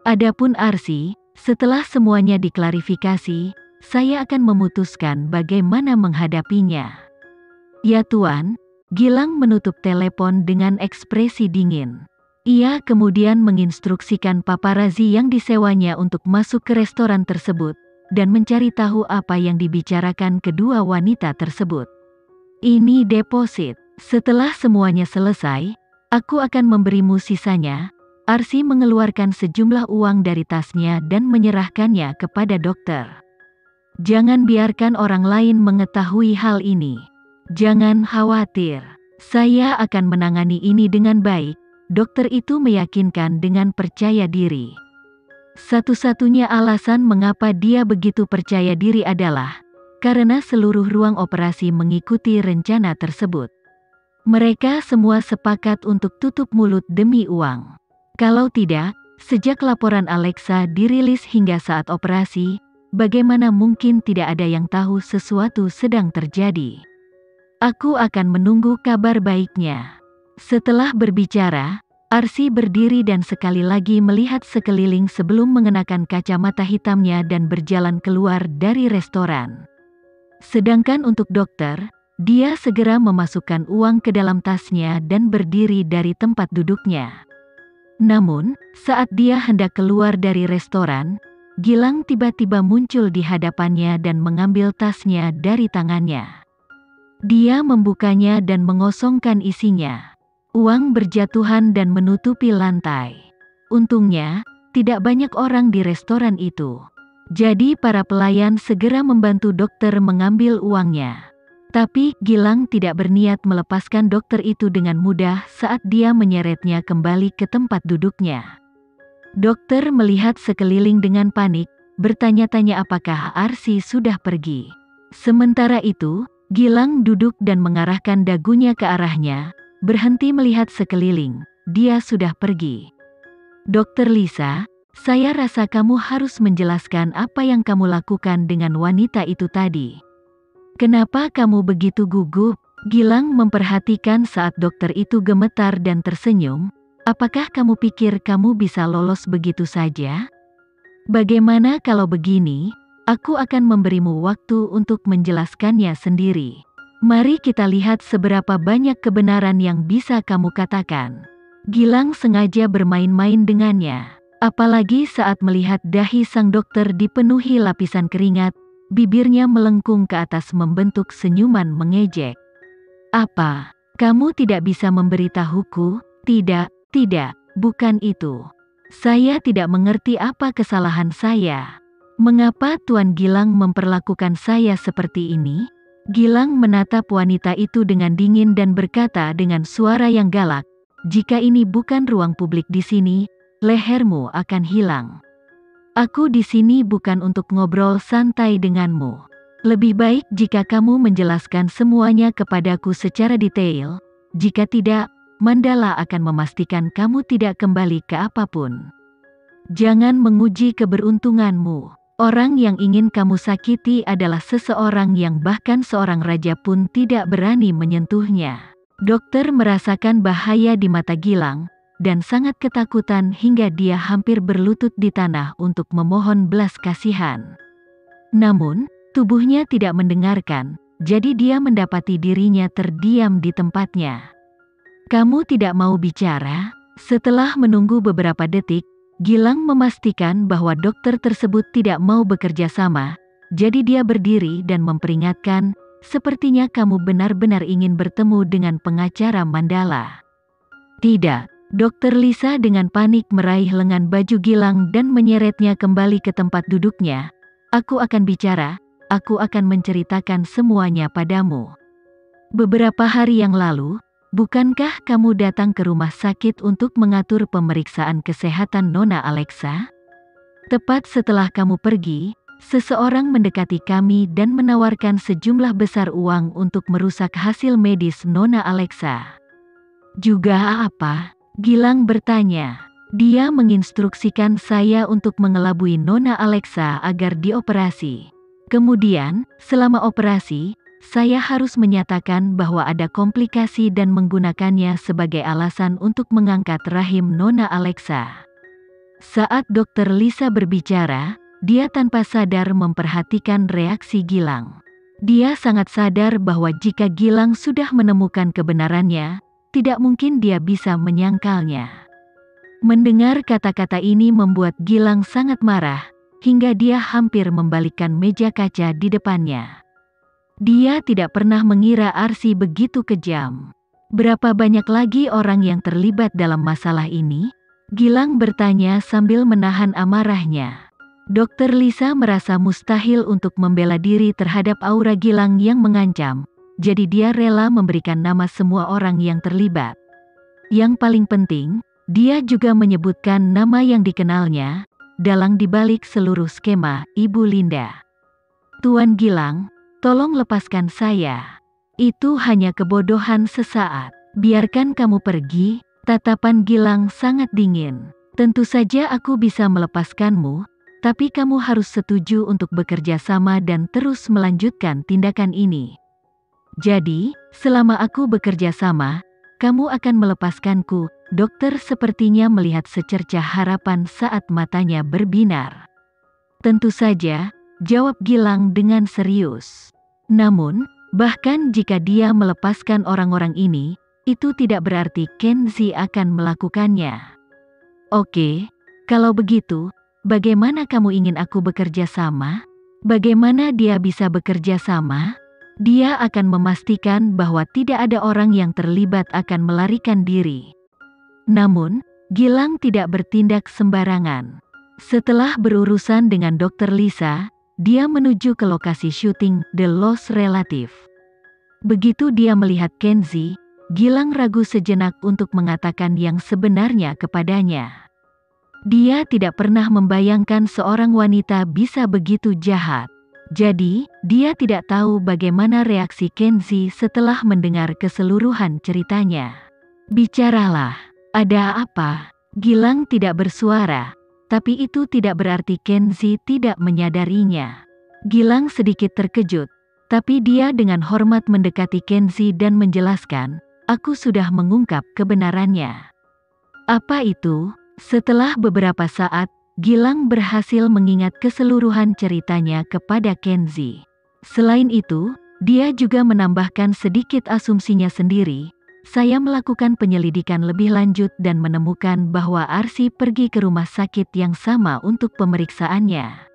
Adapun Arsy, setelah semuanya diklarifikasi, saya akan memutuskan bagaimana menghadapinya. Ya Tuan, Gilang menutup telepon dengan ekspresi dingin. Ia kemudian menginstruksikan paparazi yang disewanya untuk masuk ke restoran tersebut, dan mencari tahu apa yang dibicarakan kedua wanita tersebut. Ini deposit. Setelah semuanya selesai, aku akan memberimu sisanya. Arsy mengeluarkan sejumlah uang dari tasnya dan menyerahkannya kepada dokter. Jangan biarkan orang lain mengetahui hal ini. Jangan khawatir, saya akan menangani ini dengan baik, dokter itu meyakinkan dengan percaya diri. Satu-satunya alasan mengapa dia begitu percaya diri adalah karena seluruh ruang operasi mengikuti rencana tersebut. Mereka semua sepakat untuk tutup mulut demi uang. Kalau tidak, sejak laporan Alexa dirilis hingga saat operasi, bagaimana mungkin tidak ada yang tahu sesuatu sedang terjadi? Aku akan menunggu kabar baiknya. Setelah berbicara, Arsy berdiri dan sekali lagi melihat sekeliling sebelum mengenakan kacamata hitamnya dan berjalan keluar dari restoran. Sedangkan untuk dokter, dia segera memasukkan uang ke dalam tasnya dan berdiri dari tempat duduknya. Namun, saat dia hendak keluar dari restoran, Gilang tiba-tiba muncul di hadapannya dan mengambil tasnya dari tangannya. Dia membukanya dan mengosongkan isinya. Uang berjatuhan dan menutupi lantai. Untungnya, tidak banyak orang di restoran itu. Jadi para pelayan segera membantu dokter mengambil uangnya. Tapi Gilang tidak berniat melepaskan dokter itu dengan mudah saat dia menyeretnya kembali ke tempat duduknya. Dokter melihat sekeliling dengan panik, bertanya-tanya apakah Arsy sudah pergi. Sementara itu, Gilang duduk dan mengarahkan dagunya ke arahnya, berhenti melihat sekeliling. Dia sudah pergi. Dokter Lisa, saya rasa kamu harus menjelaskan apa yang kamu lakukan dengan wanita itu tadi. Kenapa kamu begitu gugup? Gilang memperhatikan saat dokter itu gemetar dan tersenyum. Apakah kamu pikir kamu bisa lolos begitu saja? Bagaimana kalau begini? Aku akan memberimu waktu untuk menjelaskannya sendiri. Mari kita lihat seberapa banyak kebenaran yang bisa kamu katakan. Gilang sengaja bermain-main dengannya. Apalagi saat melihat dahi sang dokter dipenuhi lapisan keringat, bibirnya melengkung ke atas membentuk senyuman mengejek. Apa? Kamu tidak bisa memberitahuku? Tidak, bukan itu. Saya tidak mengerti apa kesalahan saya. Mengapa Tuan Gilang memperlakukan saya seperti ini? Gilang menatap wanita itu dengan dingin dan berkata dengan suara yang galak, jika ini bukan ruang publik di sini, lehermu akan hilang. Aku di sini bukan untuk ngobrol santai denganmu. Lebih baik jika kamu menjelaskan semuanya kepadaku secara detail, jika tidak, Mandala akan memastikan kamu tidak kembali ke apapun. Jangan menguji keberuntunganmu. Orang yang ingin kamu sakiti adalah seseorang yang bahkan seorang raja pun tidak berani menyentuhnya. Dokter merasakan bahaya di mata Gilang, dan sangat ketakutan hingga dia hampir berlutut di tanah untuk memohon belas kasihan. Namun, tubuhnya tidak mendengarkan, jadi dia mendapati dirinya terdiam di tempatnya. Kamu tidak mau bicara? Setelah menunggu beberapa detik, Gilang memastikan bahwa dokter tersebut tidak mau bekerja sama, jadi dia berdiri dan memperingatkan, sepertinya kamu benar-benar ingin bertemu dengan pengacara Mandala. Tidak, Dokter Lisa dengan panik meraih lengan baju Gilang dan menyeretnya kembali ke tempat duduknya. Aku akan bicara, aku akan menceritakan semuanya padamu. Beberapa hari yang lalu, bukankah kamu datang ke rumah sakit untuk mengatur pemeriksaan kesehatan Nona Alexa? Tepat setelah kamu pergi, seseorang mendekati kami dan menawarkan sejumlah besar uang untuk merusak hasil medis Nona Alexa. Juga apa? Gilang bertanya. Dia menginstruksikan saya untuk mengelabui Nona Alexa agar dioperasi. Kemudian, selama operasi, saya harus menyatakan bahwa ada komplikasi dan menggunakannya sebagai alasan untuk mengangkat rahim Nona Alexa. Saat Dokter Lisa berbicara, dia tanpa sadar memperhatikan reaksi Gilang. Dia sangat sadar bahwa jika Gilang sudah menemukan kebenarannya, tidak mungkin dia bisa menyangkalnya. Mendengar kata-kata ini membuat Gilang sangat marah, hingga dia hampir membalikkan meja kaca di depannya. Dia tidak pernah mengira Arsy begitu kejam. Berapa banyak lagi orang yang terlibat dalam masalah ini? Gilang bertanya sambil menahan amarahnya. Dokter Lisa merasa mustahil untuk membela diri terhadap aura Gilang yang mengancam, jadi dia rela memberikan nama semua orang yang terlibat. Yang paling penting, dia juga menyebutkan nama yang dikenalnya, dalang dibalik seluruh skema Ibu Linda. Tuan Gilang, tolong lepaskan saya. Itu hanya kebodohan sesaat. Biarkan kamu pergi. Tatapan Gilang sangat dingin. Tentu saja aku bisa melepaskanmu, tapi kamu harus setuju untuk bekerja sama dan terus melanjutkan tindakan ini. Jadi, selama aku bekerja sama, kamu akan melepaskanku. Dokter sepertinya melihat secercah harapan saat matanya berbinar. Tentu saja, jawab Gilang dengan serius. Namun, bahkan jika dia melepaskan orang-orang ini, itu tidak berarti Kenzi akan melakukannya. Oke, kalau begitu, bagaimana kamu ingin aku bekerja sama? Bagaimana dia bisa bekerja sama? Dia akan memastikan bahwa tidak ada orang yang terlibat akan melarikan diri. Namun, Gilang tidak bertindak sembarangan. Setelah berurusan dengan Dokter Lisa, dia menuju ke lokasi syuting The Lost Relative. Begitu dia melihat Kenzi, Gilang ragu sejenak untuk mengatakan yang sebenarnya kepadanya. Dia tidak pernah membayangkan seorang wanita bisa begitu jahat. Jadi, dia tidak tahu bagaimana reaksi Kenzi setelah mendengar keseluruhan ceritanya. Bicaralah. Ada apa? Gilang tidak bersuara, tapi itu tidak berarti Kenzi tidak menyadarinya. Gilang sedikit terkejut, tapi dia dengan hormat mendekati Kenzi dan menjelaskan, aku sudah mengungkap kebenarannya. Apa itu? Setelah beberapa saat, Gilang berhasil mengingat keseluruhan ceritanya kepada Kenzi. Selain itu, dia juga menambahkan sedikit asumsinya sendiri. Saya melakukan penyelidikan lebih lanjut dan menemukan bahwa Arsy pergi ke rumah sakit yang sama untuk pemeriksaannya.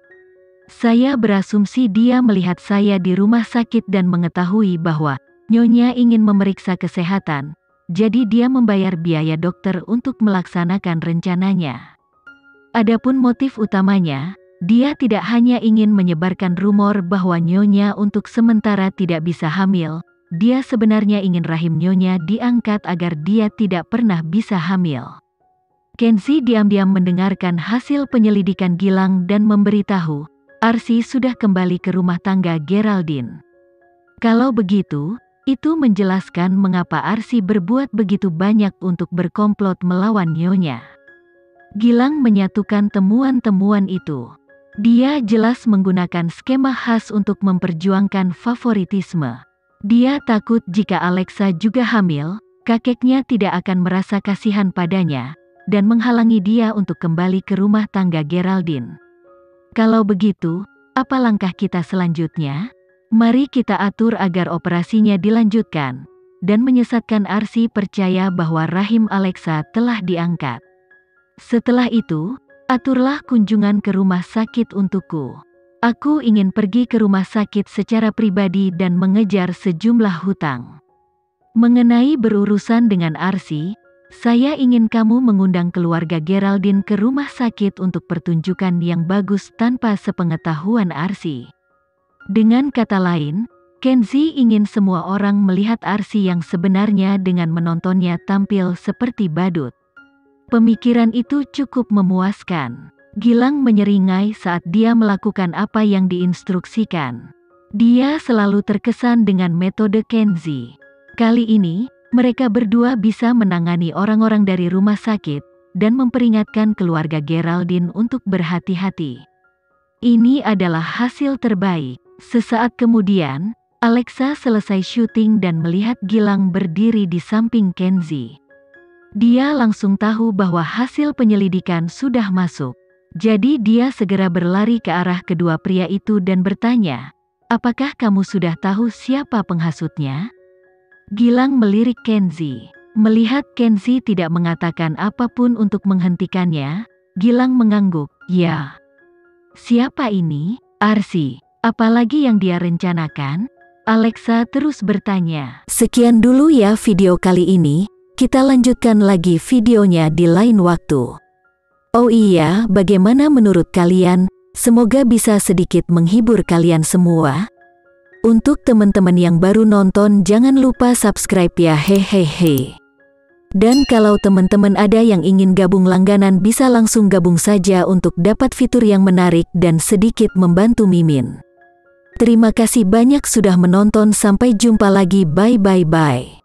Saya berasumsi dia melihat saya di rumah sakit dan mengetahui bahwa Nyonya ingin memeriksa kesehatan, jadi dia membayar biaya dokter untuk melaksanakan rencananya. Adapun motif utamanya, dia tidak hanya ingin menyebarkan rumor bahwa Nyonya untuk sementara tidak bisa hamil, dia sebenarnya ingin rahim Nyonya diangkat agar dia tidak pernah bisa hamil. Kenzi diam-diam mendengarkan hasil penyelidikan Gilang dan memberitahu, Arsy sudah kembali ke rumah tangga Geraldine. Kalau begitu, itu menjelaskan mengapa Arsy berbuat begitu banyak untuk berkomplot melawan Nyonya. Gilang menyatukan temuan-temuan itu. Dia jelas menggunakan skema khas untuk memperjuangkan favoritisme. Dia takut jika Alexa juga hamil, kakeknya tidak akan merasa kasihan padanya, dan menghalangi dia untuk kembali ke rumah tangga Geraldine. Kalau begitu, apa langkah kita selanjutnya? Mari kita atur agar operasinya dilanjutkan, dan menyesatkan Arsy percaya bahwa rahim Alexa telah diangkat. Setelah itu, aturlah kunjungan ke rumah sakit untukku. Aku ingin pergi ke rumah sakit secara pribadi dan mengejar sejumlah hutang. Mengenai berurusan dengan Arsy, saya ingin kamu mengundang keluarga Geraldine ke rumah sakit untuk pertunjukan yang bagus tanpa sepengetahuan Arsy. Dengan kata lain, Kenzi ingin semua orang melihat Arsy yang sebenarnya dengan menontonnya tampil seperti badut. Pemikiran itu cukup memuaskan. Gilang menyeringai saat dia melakukan apa yang diinstruksikan. Dia selalu terkesan dengan metode Kenzi. Kali ini, mereka berdua bisa menangani orang-orang dari rumah sakit dan memperingatkan keluarga Geraldine untuk berhati-hati. Ini adalah hasil terbaik. Sesaat kemudian, Alexa selesai syuting dan melihat Gilang berdiri di samping Kenzi. Dia langsung tahu bahwa hasil penyelidikan sudah masuk. Jadi dia segera berlari ke arah kedua pria itu dan bertanya, "Apakah kamu sudah tahu siapa penghasutnya?" Gilang melirik Kenzi. Melihat Kenzi tidak mengatakan apapun untuk menghentikannya, Gilang mengangguk, "Ya. Siapa ini? Arsy. Apalagi yang dia rencanakan?" Alexa terus bertanya. Sekian dulu ya video kali ini, kita lanjutkan lagi videonya di lain waktu. Oh iya, bagaimana menurut kalian? Semoga bisa sedikit menghibur kalian semua. Untuk teman-teman yang baru nonton jangan lupa subscribe ya, hehehe. Dan kalau teman-teman ada yang ingin gabung langganan bisa langsung gabung saja untuk dapat fitur yang menarik dan sedikit membantu Mimin. Terima kasih banyak sudah menonton, sampai jumpa lagi, bye.